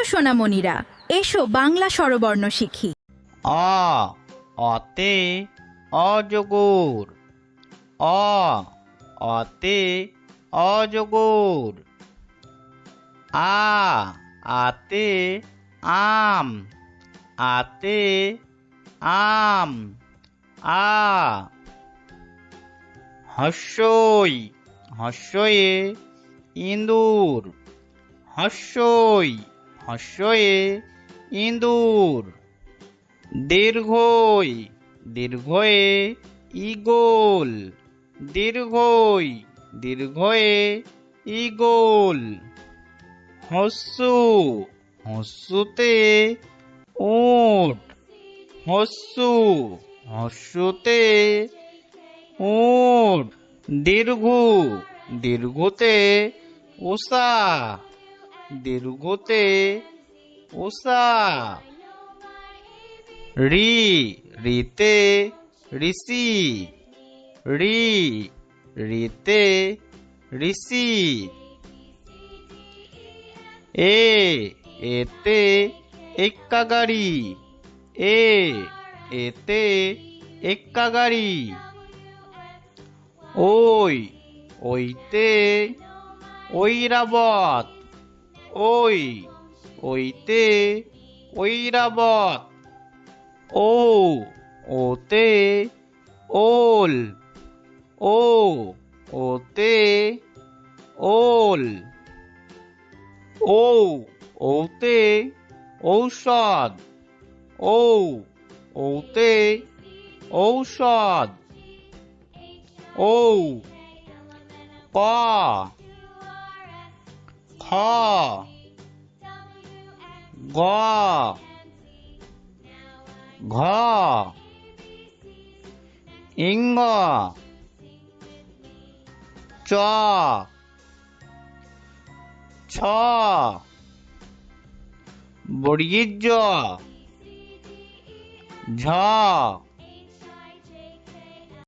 সোনামণিরা, এসো বাংলা স্বরবর্ণ শিখি। অ অতে অজগর। অ অতে অজগর। আ আতে আম। আতে আম। আ হস্যই হস্যয়ে ইঁদুর। হস্যই হস্যয়ে ইঁদুর। দীর্ঘই দীর্ঘয়ে ঈগল। দীর্ঘই দীর্ঘয়ে ঈগল। হস্যু হস্যুতে উট। হস্যু হস্যুতে উট। দীর্ঘু দীর্ঘুতে উষা। দীর্ঘুতে উষা। রি রিতে ঋষি। রি রিতে ঋষি। এ এতে এক্কা গাড়ি। এ এতে এক্কা গাড়ি। ওই ওইতে ঐরাবত। ওই ওইতে ঐরাবত। ও ওতে ওল। ও ওতে ওল। ও ওতে ঔষধ। ও ওতে ঔষধ। ও ক খ গ ঘ ইঙ্গ চ ছ বর্গীয় ঝ